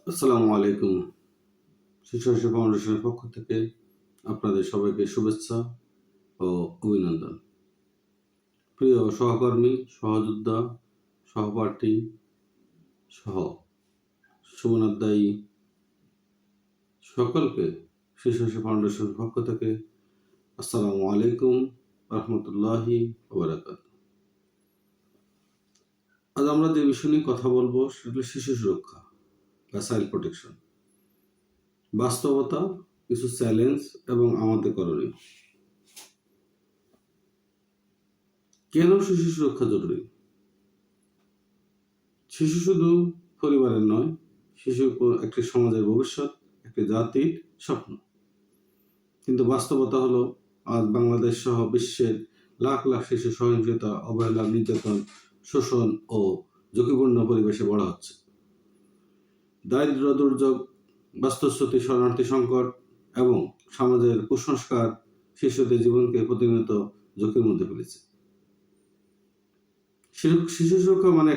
আসসালামু আলাইকুম। শিশু ফাউন্ডেশনের পক্ষ থেকে আপনাদের সবাইকে শুভেচ্ছা ও অভিনন্দন। প্রিয় সহকর্মী, সহযোদ্ধা, সহপাঠী সহ শুভনাধ্যায়ী সকলকে শিশু ফাউন্ডেশনের পক্ষ থেকে আসসালামু আলাইকুম রহমতুল্লাহি ওবারাকাত। আজ আমরা যে বিষয় নিয়ে কথা বলবো সেটা শিশু সুরক্ষা বা চাইল্ড প্রোটেকশন, বাস্তবতা, কিছু চ্যালেঞ্জ এবং আমাদের করণীয়। কেন শিশু সুরক্ষা জরুরি? শিশু শুধু পরিবারের নয়, শিশু একটি সমাজের ভবিষ্যৎ, একটি জাতির স্বপ্ন। কিন্তু বাস্তবতা হলো আজ বাংলাদেশ সহ বিশ্বের লাখ লাখ শিশু সহিংসতা, অবহেলা, নির্যাতন, শোষণ ও ঝুঁকিপূর্ণ পরিবেশে বড় হচ্ছে। দারিদ্র, দুর্যোগ, বাস্তুচ্যুতি, শরণার্থী সংকট এবং সমাজের কুসংস্কার শিশুদের জীবনকে প্রতিনিয়ত ঝুঁকির মধ্যে ফেলেছে। শিশু সুরক্ষা মানে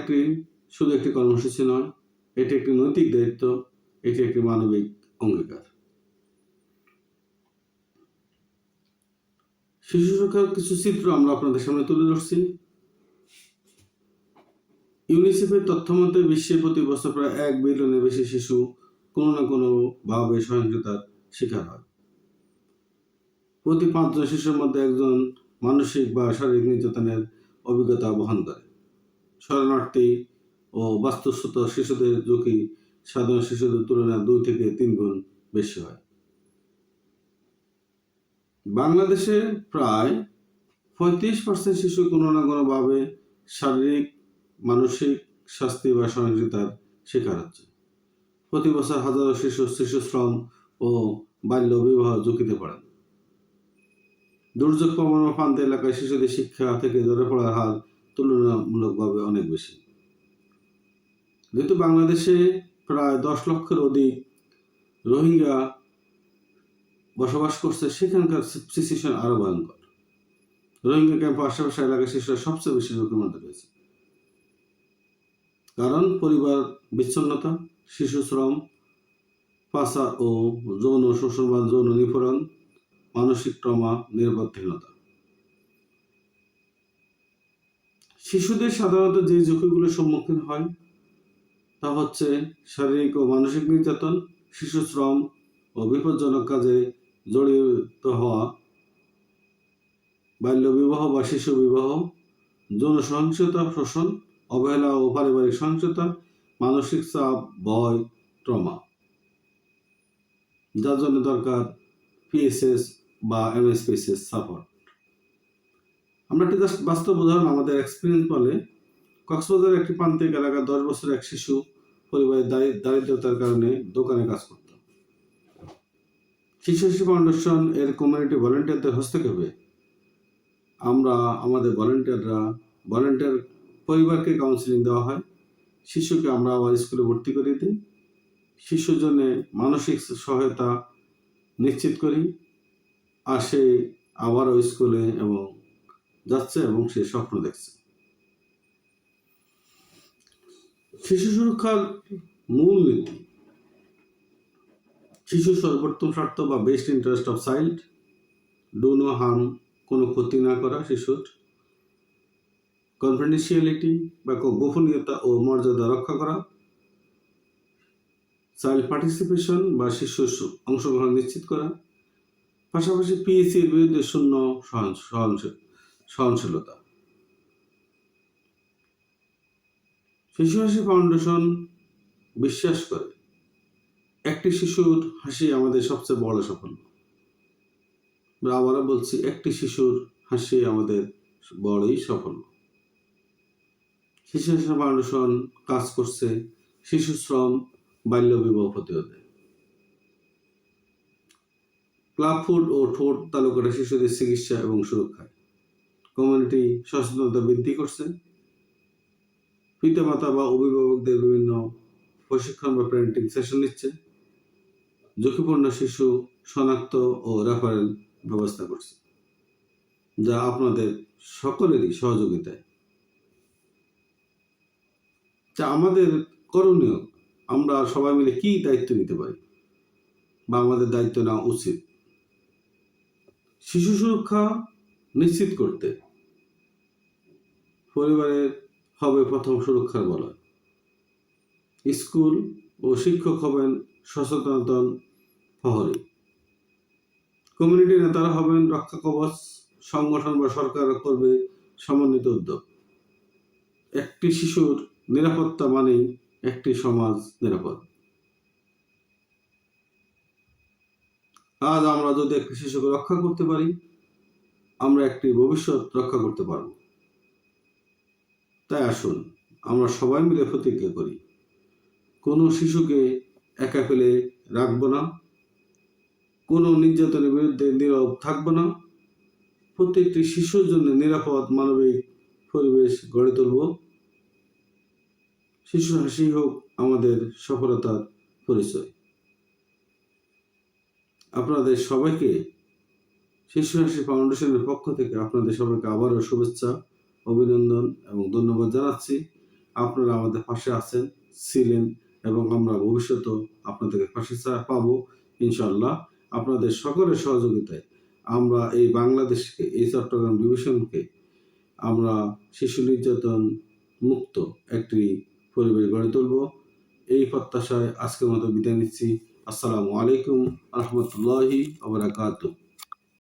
শুধু একটি কর্মসূচি নয়, এটি একটি নৈতিক দায়িত্ব, এটি একটি মানবিক অঙ্গীকার। শিশু সুরক্ষার কিছু চিত্র আমরা আপনাদের সামনে তুলে ধরছি। ইউনিসেফের তথ্য মতে বিশ্বে প্রতি বছর প্রায় 1 বিলিয়নের বেশি শিশু কোনো না কোনো ভাবে সহিংসতার শিকার হয়। প্রতি 5 জন শিশুর মধ্যে একজন মানসিক বা শারীরিক নির্যাতনের অভিজ্ঞতা বহন করে। শরণার্থী ও বাস্তুচ্যুত শিশুদের ঝুঁকি সাধারণ শিশুদের তুলনায় 2 থেকে 3 গুণ বেশি হয়। বাংলাদেশে প্রায় 35% শিশু কোনো না কোনোভাবে শারীরিক, মানসিক শাস্তি বা সহিংসতার শিকার হচ্ছে। প্রতি বছর হাজারো শিশু শ্রম ও বাল্য বিবাহ ঝুঁকিতে পড়েন। দুর্যোগ প্রবণ প্রান্ত এলাকায় শিশুদের শিক্ষা থেকে ঝরে পড়ার হার তুলনামূলকভাবে অনেক বেশি। যেহেতু বাংলাদেশে প্রায় 10 লক্ষের অধিক রোহিঙ্গা বসবাস করছে, সেখানকার সিচুয়েশন আরো ভয়ঙ্কর। রোহিঙ্গা ক্যাম্পের আশেপাশে এলাকার শিশুরা সবচেয়ে বেশি ঝুঁকির মধ্যে রয়েছে। কারণ পরিবার বিচ্ছিন্নতা, শিশু শ্রম, পাচার ও যৌন শোষণ বা যৌন নিপীড়ন, মানসিক ট্রমা, নিরাপত্তাহীনতা। শিশুদের সাধারণত যে ঝুঁকিগুলোর সম্মুখীন হয় তা হচ্ছে শারীরিক ও মানসিক নির্যাতন, শিশু শ্রম ও বিপজ্জনক কাজে জড়িত হওয়া, বাল্য বিবাহ বা শিশু বিবাহ, যৌন সহিংসতা, শোষণ, অবহেলা ও পারিবারিক সহিংসতা, মানসিক চাপ, ভয়, ট্রমা, যার জন্য দরকার পিএসএস বা এমএসপিএসএস সাপোর্ট। আমরা একটি বাস্তব উদাহরণ আমাদের এক্সপিরিয়েন্স বলে, কক্সবাজারের একটি প্রান্তিক এলাকার 10 বছরের এক শিশু পরিবারের দারিদ্রতার কারণে দোকানে কাজ করত। শিশু ফাউন্ডেশন এর কমিউনিটি ভলেন্টিয়ারদের হস্তক্ষেপে আমরা আমাদের ভলেন্টিয়ার পরিবারকে কাউন্সিলিং দেওয়া হয়। শিশুকে আমরা আবার স্কুলে ভর্তি করে দিই, শিশুর জন্য মানসিক সহায়তা নিশ্চিত করি, আর সে আবারও স্কুলে এবং যাচ্ছে এবং সে স্বপ্ন দেখছে। শিশু সুরক্ষার মূল নীতি: শিশু সর্বোত্তম স্বার্থ বা best interest of child, do no harm, কোনো ক্ষতি না করা শিশুর, কনফিডেন্সিয়ালিটি বা গোপনীয়তা ও মর্যাদা রক্ষা করা, চাইল্ড পার্টিসিপেশন বা শিশুর অংশগ্রহণ নিশ্চিত করা, পাশাপাশি পিএসির বিরুদ্ধে শূন্য সহনশীলতা। শিশু হাসি ফাউন্ডেশন বিশ্বাস করে একটি শিশুর হাসি আমাদের সবচেয়ে বড় সাফল্য। আবারও বলছি, একটি শিশুর হাসি আমাদের বড়ই সাফল্য। শিশু হাসি ফাউন্ডেশন কাজ করছে শিশু শ্রম, বাল্য বিবাহ প্রতিরোধে। ক্লাব ফুড ও ঠোঁট তালুকাটা শিশুদের চিকিৎসা এবং সুরক্ষায় কমিউনিটি সচেতনতা বৃদ্ধি করছে। পিতামাতা বা অভিভাবকদের বিভিন্ন প্রশিক্ষণ বা প্যারেন্টিং সেশন নিচ্ছে। ঝুঁকিপূর্ণ শিশু শনাক্ত ও রেফারেল ব্যবস্থা করছে, যা আপনাদের সকলেরই সহযোগিতায়। যা আমাদের করণীয়, আমরা সবাই মিলে কি দায়িত্ব নিতে পারি বা আমাদের দায়িত্ব নেওয়া উচিত? শিশু সুরক্ষা নিশ্চিত করতে পরিবারের হবে প্রথম সুরক্ষার বলয়। স্কুল ও শিক্ষক হবেন সচেতনতা প্রহরী। কমিউনিটি নেতারা হবেন রক্ষা কবচ। সংগঠন বা সরকার করবে সমন্বিত উদ্যোগ। একটি শিশুর নিরাপত্তা মানেই একটি সমাজ নিরাপদ। আজ আমরা যদি একটি শিশুকে রক্ষা করতে পারি, আমরা একটি ভবিষ্যৎ রক্ষা করতে পারব। তাই আসুন আমরা সবাই মিলে প্রতিজ্ঞা করি, কোনো শিশুকে একা ফেলে রাখবো না, কোনো নির্যাতনের বিরুদ্ধে নীরব থাকবো না। প্রত্যেকটি শিশুর জন্য নিরাপদ মানবিক পরিবেশ গড়ে তুলব। শিশু হাসি হোক আমাদের সফলতার পরিচয়। আপনাদের সবাইকে শিশু হাসি ফাউন্ডেশনের পক্ষ থেকে আপনাদের সবাইকে আবারও শুভেচ্ছা, অভিনন্দন এবং ধন্যবাদ জানাচ্ছি। আপনারা আমাদের পাশে আছেন, ছিলেন এবং আমরা ভবিষ্যতেও আপনাদের পাশে পাবো ইনশাআল্লাহ। আপনাদের সকলের সহযোগিতায় আমরা এই বাংলাদেশকে, এই চট্টগ্রাম ডিভিশনকে আমরা শিশু নির্যাতন মুক্ত একটি পরিবেশ গড়ে তুলব। এই প্রত্যাশায় আজকের মতো বিদায় নিচ্ছি। আসসালামু আলাইকুম রহমতুল্লাহি ওয়া বারাকাতুহু।